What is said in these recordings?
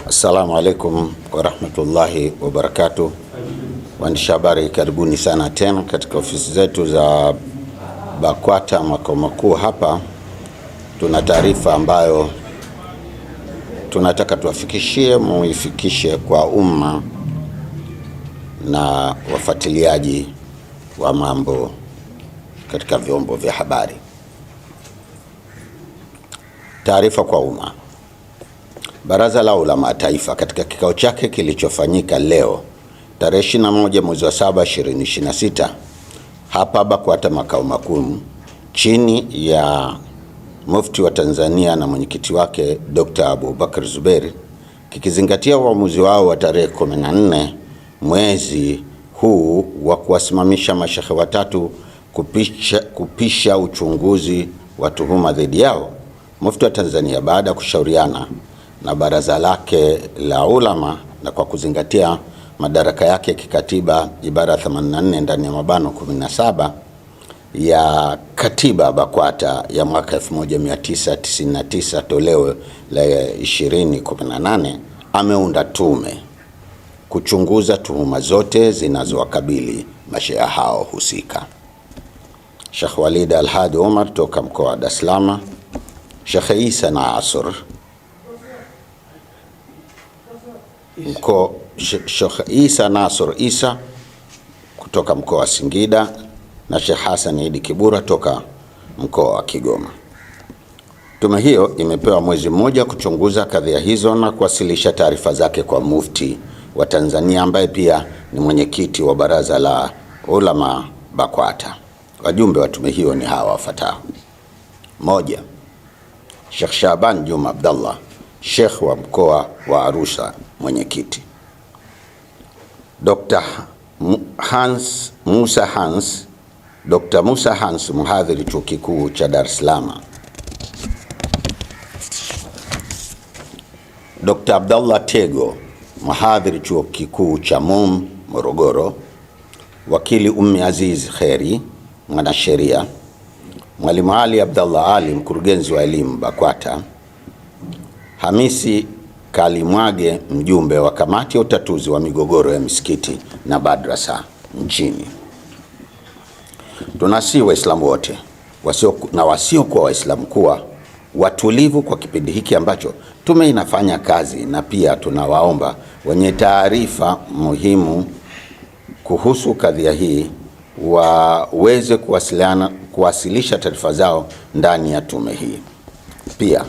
Assalamu alaikum warahmatullahi wabarakatuh. Waandishi habari, karibuni sana tena katika ofisi zetu za BAKWATA makao makuu hapa. Tuna taarifa ambayo tunataka tuwafikishie, muifikishe kwa umma na wafuatiliaji wa mambo katika vyombo vya habari. Taarifa kwa umma. Baraza la Ulama Taifa katika kikao chake kilichofanyika leo tarehe 21 mwezi wa 7 2026 hapa BAKWATA makao makuu chini ya Mufti wa Tanzania na mwenyekiti wake Dr. Abubakar Zuberi, kikizingatia uamuzi wao wa tarehe 14 mwezi huu wa kuwasimamisha mashehe watatu kupisha uchunguzi wa tuhuma dhidi yao, Mufti wa Tanzania baada ya kushauriana na baraza lake la ulama na kwa kuzingatia madaraka yake kikatiba ibara 84 ndani ya mabano 17 ya katiba BAKWATA ya mwaka 1999 toleo la 2018, ameunda tume kuchunguza tuhuma zote zinazowakabili mashehe hao husika. Sheikh Walid Al-Hadi Omar toka mkoa wa Dar es Salaam, Sheikh Isa Nasr Sheikh Isa Nasr Isa kutoka mkoa wa Singida na Sheikh Hassan Idi Kibura toka mkoa wa Kigoma. Tume hiyo imepewa mwezi mmoja kuchunguza kadhia hizo na kuwasilisha taarifa zake kwa Mufti wa Tanzania ambaye pia ni mwenyekiti wa baraza la ulama BAKWATA. Wajumbe wa tume hiyo ni hawa wafuatao: 1. Sheikh Shaban Juma Abdallah, Sheikh wa mkoa wa Arusha, mwenyekiti. Dr. Musa Hans, mhadhiri chuo kikuu cha Dar es Salaam. Dr. Abdallah Tego, mhadhiri chuo kikuu cha Morogoro. Wakili Ummi Aziz Kheri, mwanasheria. Mwalimu Ali Abdallah Ali, mkurugenzi wa elimu BAKWATA. Hamisi Kalimwage, mjumbe wa kamati ya utatuzi wa migogoro ya misikiti na madrasa nchini. Tunasihi Waislamu wote wasiokuwa Waislamu kuwa watulivu kwa kipindi hiki ambacho tume inafanya kazi, na pia tunawaomba wenye taarifa muhimu kuhusu kadhia hii waweze kuwasilisha taarifa zao ndani ya tume hii. Pia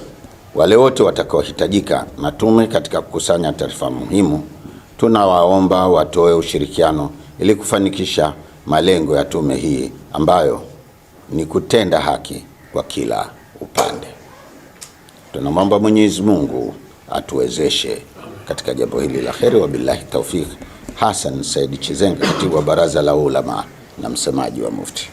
wale wote watakaohitajika na tume katika kukusanya taarifa muhimu, tunawaomba watoe ushirikiano ili kufanikisha malengo ya tume hii ambayo ni kutenda haki kwa kila upande. Tunamwomba Mwenyezi Mungu atuwezeshe katika jambo hili la kheri. Wa billahi tawfik. Hassan Said Chizenga, katibu wa baraza la ulama na msemaji wa Mufti.